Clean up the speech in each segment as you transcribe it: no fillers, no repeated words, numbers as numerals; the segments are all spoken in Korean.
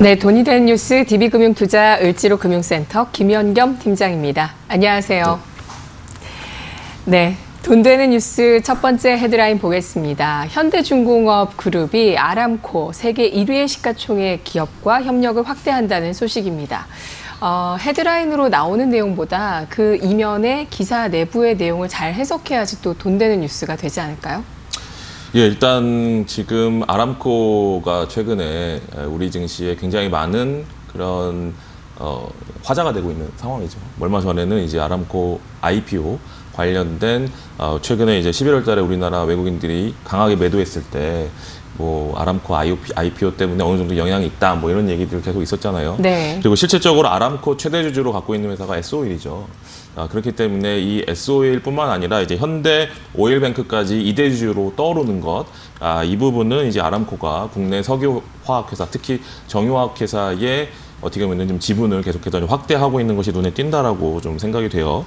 네, 돈이 되는 뉴스 DB금융투자 을지로금융센터 김연겸 팀장입니다. 안녕하세요. 네, 돈 되는 뉴스 첫 번째 헤드라인 보겠습니다. 현대중공업 그룹이 아람코 세계 1위의 시가총액 기업과 협력을 확대한다는 소식입니다. 헤드라인으로 나오는 내용보다 그 이면의 기사 내부의 내용을 잘 해석해야지 또 돈 되는 뉴스가 되지 않을까요? 예, 일단 지금 아람코가 최근에 우리 증시에 굉장히 많은 그런 화제가 되고 있는 상황이죠. 얼마 전에는 이제 아람코 IPO 관련된 최근에 이제 11월 달에 우리나라 외국인들이 강하게 매도했을 때 뭐 아람코 IPO 때문에 어느 정도 영향이 있다 뭐 이런 얘기들 계속 있었잖아요. 네. 그리고 실질적으로 아람코 최대 주주로 갖고 있는 회사가 S-오일이죠. 그렇기 때문에 이 S-오일뿐만 아니라 이제 현대 오일뱅크까지 2대 주주로 떠오르는 것, 이 부분은 이제 아람코가 국내 석유화학회사, 특히 정유화학회사의 어떻게 보면 좀 지분을 계속해서 좀 확대하고 있는 것이 눈에 띈다라고 좀 생각이 돼요.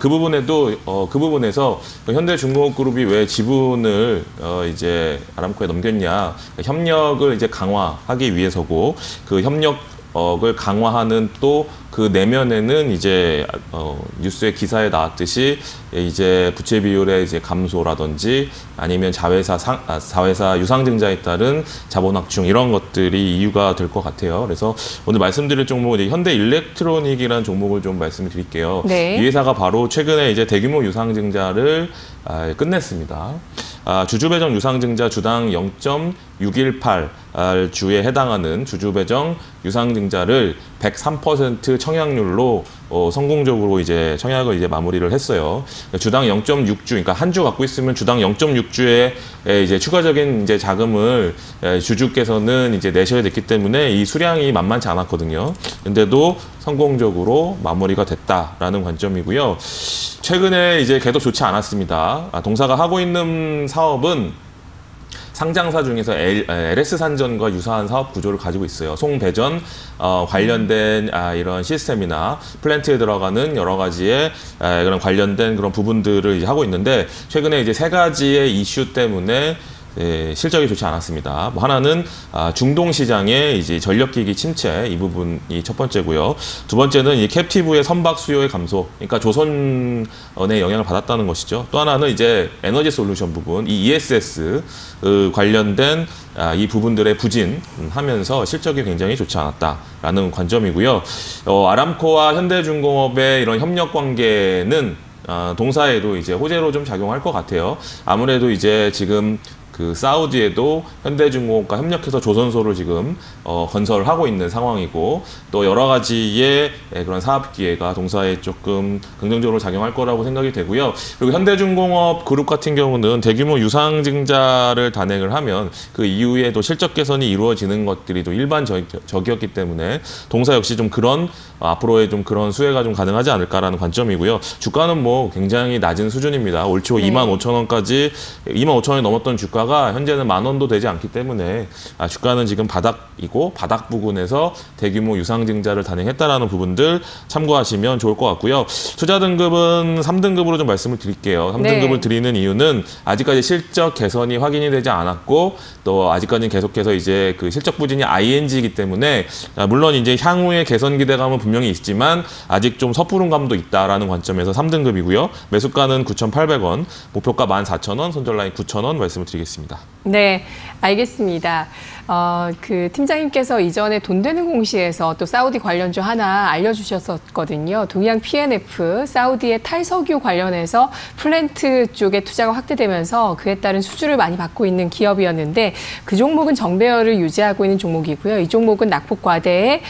그 부분에서 현대중공업그룹이 왜 지분을 이제 아람코에 넘겼냐, 협력을 이제 강화하기 위해서고 그 협력을 강화하는 또 그 내면에는 이제 뉴스의 기사에 나왔듯이 이제 부채 비율의 이제 감소라든지 아니면 자회사 유상증자에 따른 자본 확충 이런 것들이 이유가 될 것 같아요. 그래서 오늘 말씀드릴 종목은 이제 현대일렉트로닉이라는 종목을 좀 말씀드릴게요. 네. 이 회사가 바로 최근에 이제 대규모 유상증자를 끝냈습니다. 주주배정 유상증자 주당 0.618 주에 해당하는 주주배정 유상증자를 103% 청약률로 성공적으로 이제 청약을 이제 마무리를 했어요. 주당 0.6주, 그러니까 한 주 갖고 있으면 주당 0.6주의 이제 추가적인 이제 자금을 주주께서는 이제 내셔야 됐기 때문에 이 수량이 만만치 않았거든요. 근데도 성공적으로 마무리가 됐다라는 관점이고요. 최근에 이제 계속 좋지 않았습니다. 동사가 하고 있는 사업은 상장사 중에서 LS산전과 유사한 사업 구조를 가지고 있어요. 송배전 관련된 이런 시스템이나 플랜트에 들어가는 여러 가지의 그런 관련된 그런 부분들을 이제 하고 있는데 최근에 이제 세 가지의 이슈 때문에 실적이 좋지 않았습니다. 하나는 중동 시장의 이제 전력기기 침체 이 부분이 첫 번째고요. 두 번째는 이 캡티브의 선박 수요의 감소, 그러니까 조선의 영향을 받았다는 것이죠. 또 하나는 이제 에너지 솔루션 부분, 이 ESS 관련된 이 부분들의 부진하면서 실적이 굉장히 좋지 않았다라는 관점이고요. 아람코와 현대중공업의 이런 협력 관계는 동사에도 이제 호재로 좀 작용할 것 같아요. 아무래도 이제 지금 그 사우디에도 현대중공업과 협력해서 조선소를 지금 건설하고 있는 상황이고 또 여러 가지의 그런 사업 기회가 동사에 조금 긍정적으로 작용할 거라고 생각이 되고요. 그리고 현대중공업 그룹 같은 경우는 대규모 유상증자를 단행을 하면 그 이후에 또 실적 개선이 이루어지는 것들이 또 일반적이었기 때문에 동사 역시 좀 그런 앞으로의 좀 그런 수혜가 좀 가능하지 않을까라는 관점이고요. 주가는 뭐 굉장히 낮은 수준입니다. 올 초 25,000원까지 25,000원이 넘었던 주가가 현재는 10,000원도 되지 않기 때문에 주가는 지금 바닥이고 바닥 부근에서 대규모 유상증자를 단행했다라는 부분들 참고하시면 좋을 것 같고요. 투자 등급은 3등급으로 좀 말씀을 드릴게요. 3등급을 드리는 이유는 아직까지 실적 개선이 확인이 되지 않았고 또 아직까지는 계속해서 이제 그 실적 부진이 ING이기 때문에 물론 이제 향후의 개선 기대감은 분명히 있지만 아직 좀 섣부른 감도 있다라는 관점에서 3등급이고요. 매수가는 9,800원, 목표가 14,000원, 손절라인 9,000원 말씀을 드리겠습니다. 네, 알겠습니다. 그 팀장님께서 이전에 돈 되는 공시에서 또 사우디 관련주 하나 알려주셨었거든요. 동양 P&F, 사우디의 탈석유 관련해서 플랜트 쪽에 투자가 확대되면서 그에 따른 수주를 많이 받고 있는 기업이었는데 그 종목은 정배열을 유지하고 있는 종목이고요. 이 종목은 낙폭과대에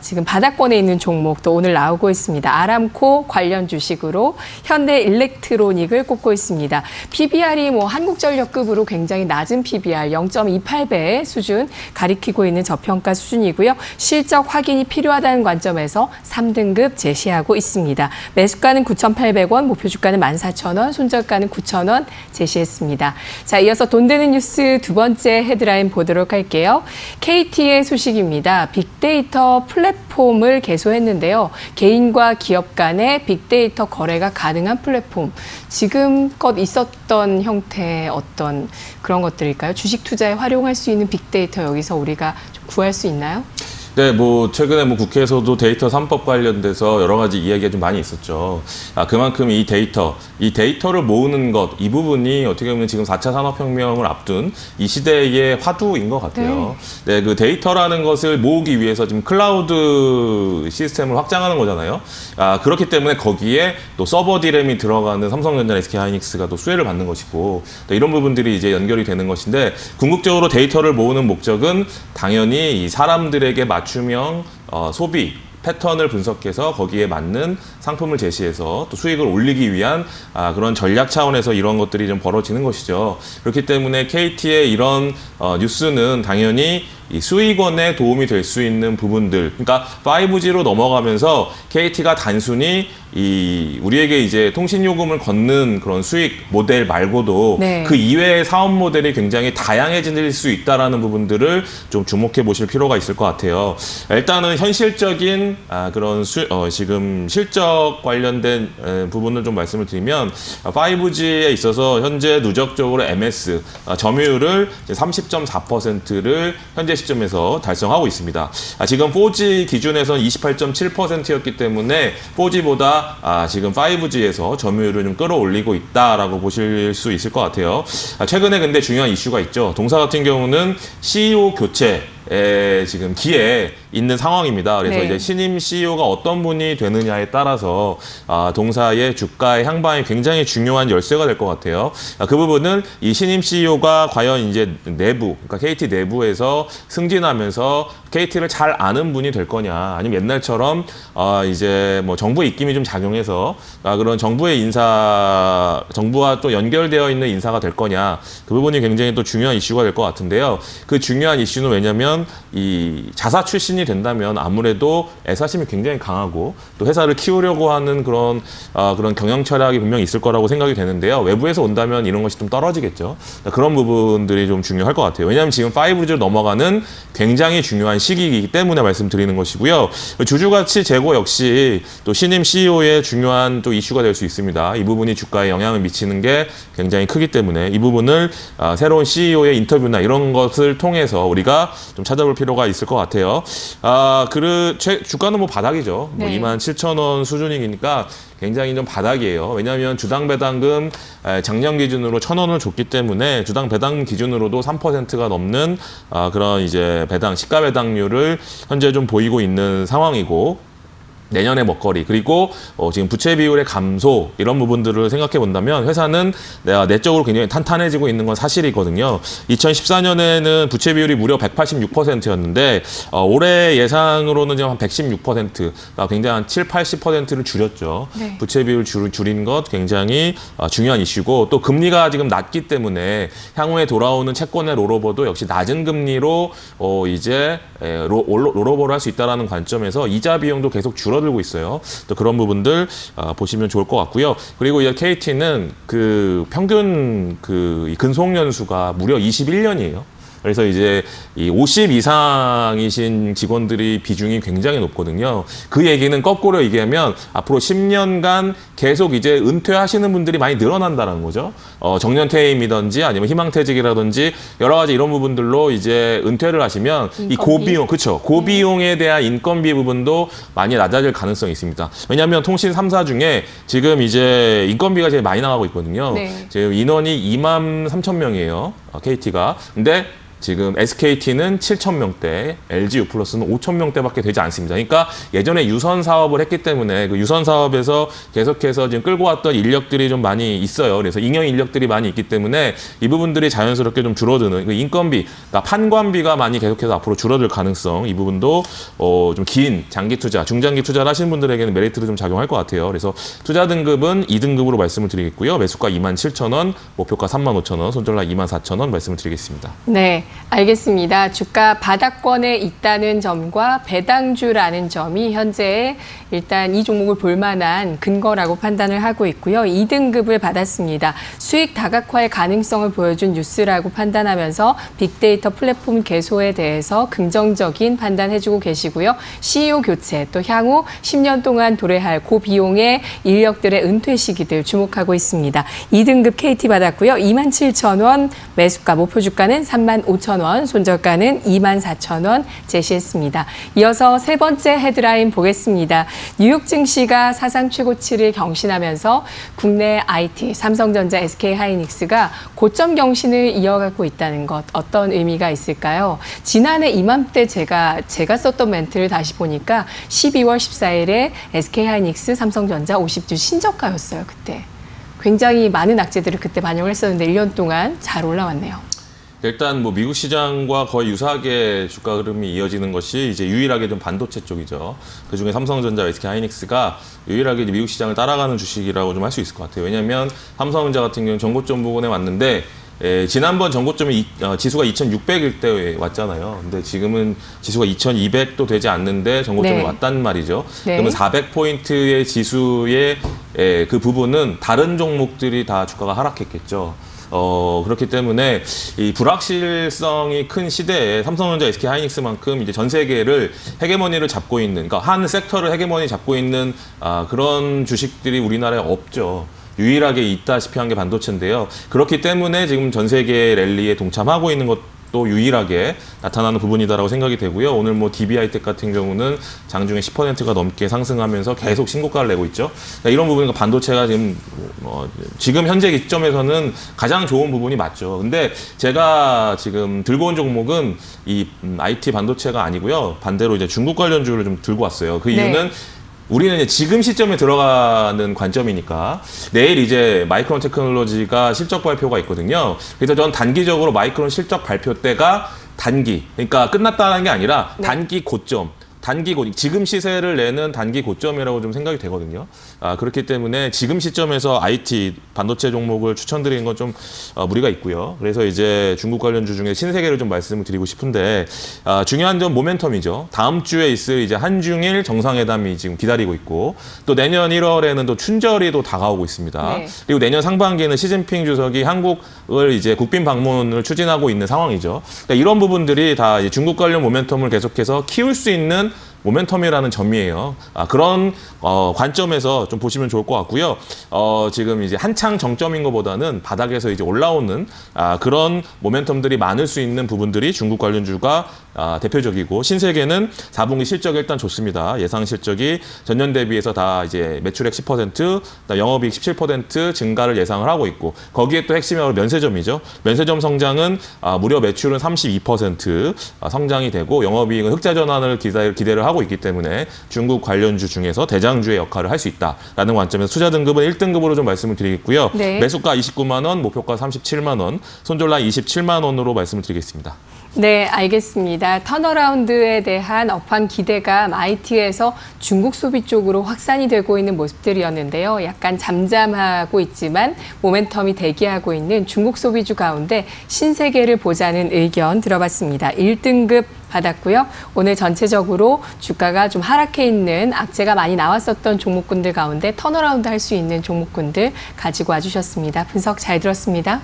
지금 바닥권에 있는 종목도 오늘 나오고 있습니다. 아람코 관련 주식으로 현대일렉트로닉을 꼽고 있습니다. PBR이 뭐 한국전력급으로 굉장히 낮은 PBR 0.28배 수준 가리키고 있는 저평가 수준이고요. 실적 확인이 필요하다는 관점에서 3등급 제시하고 있습니다. 매수가는 9,800원, 목표 주가는 14,000원, 손절가는 9,000원 제시했습니다. 자, 이어서 돈 되는 뉴스 두 번째 헤드라인 보도록 할게요. KT의 소식입니다. 빅데이터 플랫폼을 개소했는데요. 개인과 기업 간의 빅데이터 거래가 가능한 플랫폼. 지금껏 있었던 형태의 어떤 그런 것들일까요? 주식 투자에 활용할 수 있는 빅데이터 여기서 우리가 좀 구할 수 있나요? 네, 뭐 최근에 뭐 국회에서도 데이터 3법 관련돼서 여러 가지 이야기가 좀 많이 있었죠. 그만큼 이 데이터를 모으는 것, 이 부분이 어떻게 보면 지금 4차 산업혁명을 앞둔 이 시대의 화두인 것 같아요. 네, 그 데이터라는 것을 모으기 위해서 지금 클라우드 시스템을 확장하는 거잖아요. 그렇기 때문에 거기에 또 서버 디램이 들어가는 삼성전자, SK하이닉스가 또 수혜를 받는 것이고, 또 이런 부분들이 이제 연결이 되는 것인데, 궁극적으로 데이터를 모으는 목적은 당연히 이 사람들에게 맞춤형 소비 패턴을 분석해서 거기에 맞는 상품을 제시해서 또 수익을 올리기 위한 그런 전략 차원에서 이런 것들이 좀 벌어지는 것이죠. 그렇기 때문에 KT의 이런 뉴스는 당연히 이 수익원에 도움이 될 수 있는 부분들, 그러니까 5G로 넘어가면서 KT가 단순히 우리에게 이제 통신 요금을 걷는 그런 수익 모델 말고도 네. 그 이외의 사업 모델이 굉장히 다양해질 수 있다라는 부분들을 좀 주목해 보실 필요가 있을 것 같아요. 일단은 현실적인 그런 지금 실적 관련된 부분을 좀 말씀을 드리면, 5G에 있어서 현재 누적적으로 MS 점유율을 30.4%를 현재 시점에서 달성하고 있습니다. 지금 4G 기준에서는 28.7%였기 때문에 4G보다 지금 5G에서 점유율을 좀 끌어올리고 있다라고 보실 수 있을 것 같아요. 최근에 근데 중요한 이슈가 있죠. 동사 같은 경우는 CEO 교체 지금 기에 있는 상황입니다. 그래서 네. 이제 신임 CEO가 어떤 분이 되느냐에 따라서 동사의 주가의 향방이 굉장히 중요한 열쇠가 될 것 같아요. 그 부분은 이 신임 CEO가 과연 이제 그러니까 KT 내부에서 승진하면서 KT를 잘 아는 분이 될 거냐, 아니면 옛날처럼 이제 뭐 정부 입김이 좀 작용해서 그런 정부와 또 연결되어 있는 인사가 될 거냐, 그 부분이 굉장히 또 중요한 이슈가 될 것 같은데요. 그 중요한 이슈는 왜냐면 이 자사 출신이 된다면 아무래도 애사심이 굉장히 강하고 또 회사를 키우려고 하는 그런 경영 철학이 분명히 있을 거라고 생각이 되는데요. 외부에서 온다면 이런 것이 좀 떨어지겠죠. 그런 부분들이 좀 중요할 것 같아요. 왜냐하면 지금 5G로 넘어가는 굉장히 중요한 시기이기 때문에 말씀드리는 것이고요. 주주가치 제고 역시 또 신임 CEO의 중요한 또 이슈가 될 수 있습니다. 이 부분이 주가에 영향을 미치는 게 굉장히 크기 때문에 이 부분을 새로운 CEO의 인터뷰나 이런 것을 통해서 우리가 좀 찾아볼 필요가 있을 것 같아요. 주가는 뭐 바닥이죠. 네. 뭐 27,000원 수준이니까 굉장히 좀 바닥이에요. 왜냐하면 주당 배당금 작년 기준으로 1,000원을 줬기 때문에 주당 배당 기준으로도 3%가 넘는 그런 이제 시가 배당률을 현재 좀 보이고 있는 상황이고, 내년의 먹거리, 그리고 지금 부채 비율의 감소, 이런 부분들을 생각해 본다면 회사는 내적으로 굉장히 탄탄해지고 있는 건 사실이거든요. 2014년에는 부채 비율이 무려 186%였는데 올해 예상으로는 지금 한 116%, 굉장히 한 7, 80%를 줄였죠. 네. 부채 비율 줄인 것 굉장히 중요한 이슈고, 또 금리가 지금 낮기 때문에 향후에 돌아오는 채권의 롤오버도 역시 낮은 금리로 이제 롤오버를 할 수 있다는 관점에서 이자 비용도 계속 줄어들고 있어요. 또 그런 부분들 보시면 좋을 것 같고요. 그리고 이제 KT는 그 평균 근속 연수가 무려 21년이에요. 그래서 이제 이 50 이상이신 직원들이 비중이 굉장히 높거든요. 그 얘기는 거꾸로 얘기하면 앞으로 10년간 계속 이제 은퇴하시는 분들이 많이 늘어난다는 거죠. 정년퇴임이든지 아니면 희망퇴직이라든지 여러 가지 이런 부분들로 이제 은퇴를 하시면 인건비? 이 고비용, 그렇죠. 고비용에 대한 인건비 부분도 많이 낮아질 가능성이 있습니다. 왜냐하면 통신 3사 중에 지금 이제 인건비가 제일 많이 나가고 있거든요. 네. 지금 인원이 23,000명이에요. KT가. 근데 지금 SKT는 7,000명대, LG U+는 5,000명대밖에 되지 않습니다. 그러니까 예전에 유선 사업을 했기 때문에 그 유선 사업에서 계속해서 지금 끌고 왔던 인력들이 좀 많이 있어요. 그래서 잉여 인력들이 많이 있기 때문에 이 부분들이 자연스럽게 좀 줄어드는 인건비, 그러니까 판관비가 많이 계속해서 앞으로 줄어들 가능성, 이 부분도 좀 긴 장기 투자, 중장기 투자를 하시는 분들에게는 메리트도 좀 작용할 것 같아요. 그래서 투자 등급은 2등급으로 말씀을 드리겠고요. 매수가 27,000원, 목표가 35,000원, 손절가 24,000원 말씀을 드리겠습니다. 네. 알겠습니다. 주가 바닥권에 있다는 점과 배당주라는 점이 현재 일단 이 종목을 볼 만한 근거라고 판단을 하고 있고요. 2등급을 받았습니다. 수익 다각화의 가능성을 보여준 뉴스라고 판단하면서 빅데이터 플랫폼 개소에 대해서 긍정적인 판단해주고 계시고요. CEO 교체, 또 향후 10년 동안 도래할 고비용의 인력들의 은퇴 시기들 주목하고 있습니다. 2등급 KT 받았고요. 27,000원 매수 매수가 목표 주가는 35,000원, 손절가는 24,000원 제시했습니다. 이어서 세 번째 헤드라인 보겠습니다. 뉴욕 증시가 사상 최고치를 경신하면서 국내 IT, 삼성전자, SK하이닉스가 고점 경신을 이어가고 있다는 것, 어떤 의미가 있을까요? 지난해 이맘때 제가 썼던 멘트를 다시 보니까 12월 14일에 SK하이닉스, 삼성전자 50주 신저가였어요, 그때. 굉장히 많은 악재들을 그때 반영을 했었는데 1년 동안 잘 올라왔네요. 일단 뭐 미국 시장과 거의 유사하게 주가 흐름이 이어지는 것이 이제 유일하게 좀 반도체 쪽이죠. 그중에 삼성전자, SK하이닉스가 유일하게 미국 시장을 따라가는 주식이라고 좀 할 수 있을 것 같아요. 왜냐하면 삼성전자 같은 경우는 전고점 부근에 왔는데 지난번 전고점이 지수가 2,600일 때 왔잖아요. 근데 지금은 지수가 2,200도 되지 않는데 전고점이 네. 왔단 말이죠. 네. 그러면 400포인트의 지수의 그 부분은 다른 종목들이 다 주가가 하락했겠죠. 그렇기 때문에 이 불확실성이 큰 시대에 삼성전자, SK하이닉스만큼 이제 전 세계를 헤게모니를 잡고 있는, 그러니까 한 섹터를 헤게모니 잡고 있는 그런 주식들이 우리나라에 없죠. 유일하게 있다시피 한 게 반도체인데요. 그렇기 때문에 지금 전 세계 랠리에 동참하고 있는 것도 유일하게 나타나는 부분이다라고 생각이 되고요. 오늘 뭐 DB하이텍 같은 경우는 장중에 10%가 넘게 상승하면서 계속 신고가를 내고 있죠. 이런 부분이 반도체가 지금 현재 기점에서는 가장 좋은 부분이 맞죠. 근데 제가 지금 들고 온 종목은 이 IT 반도체가 아니고요. 반대로 이제 중국 관련주를 좀 들고 왔어요. 그 이유는 네. 우리는 이제 지금 시점에 들어가는 관점이니까 내일 이제 마이크론 테크놀로지가 실적 발표가 있거든요. 그래서 저는 단기적으로 마이크론 실적 발표 때가 그러니까 끝났다는 게 아니라 네. 단기 고점. 지금 시세를 내는 단기 고점이라고 좀 생각이 되거든요. 그렇기 때문에 지금 시점에서 IT 반도체 종목을 추천드리는 건 좀 무리가 있고요. 그래서 이제 중국 관련주 중에 신세계를 좀 말씀을 드리고 싶은데 중요한 점 모멘텀이죠. 다음 주에 있을 이제 한중일 정상회담이 지금 기다리고 있고 또 내년 1월에는 또 춘절이 또 다가오고 있습니다. 네. 그리고 내년 상반기에는 시진핑 주석이 한국을 이제 국빈 방문을 추진하고 있는 상황이죠. 그러니까 이런 부분들이 다 이제 중국 관련 모멘텀을 계속해서 키울 수 있는 모멘텀이라는 점이에요. 그런 관점에서 좀 보시면 좋을 것 같고요. 지금 이제 한창 정점인 것보다는 바닥에서 이제 올라오는 그런 모멘텀들이 많을 수 있는 부분들이 중국 관련주가 대표적이고, 신세계는 4분기 실적이 일단 좋습니다. 예상 실적이 전년 대비해서 다 이제 매출액 10%, 영업이익 17% 증가를 예상을 하고 있고, 거기에 또 핵심이 면세점이죠. 면세점 성장은 무려 매출은 32% 성장이 되고 영업이익은 흑자 전환을 기대를 하고 있기 때문에 중국 관련주 중에서 대장주의 역할을 할 수 있다라는 관점에서 투자 등급은 1등급으로 좀 말씀을 드리겠고요. 네. 매수가 29만 원, 목표가 37만 원, 손절라 27만 원으로 말씀을 드리겠습니다. 네, 알겠습니다. 턴어라운드에 대한 업황 기대감 IT에서 중국 소비 쪽으로 확산이 되고 있는 모습들이었는데요. 약간 잠잠하고 있지만 모멘텀이 대기하고 있는 중국 소비주 가운데 신세계를 보자는 의견 들어봤습니다. 1등급 받았고요. 오늘 전체적으로 주가가 좀 하락해 있는 악재가 많이 나왔었던 종목군들 가운데 턴어라운드 할 수 있는 종목군들 가지고 와주셨습니다. 분석 잘 들었습니다.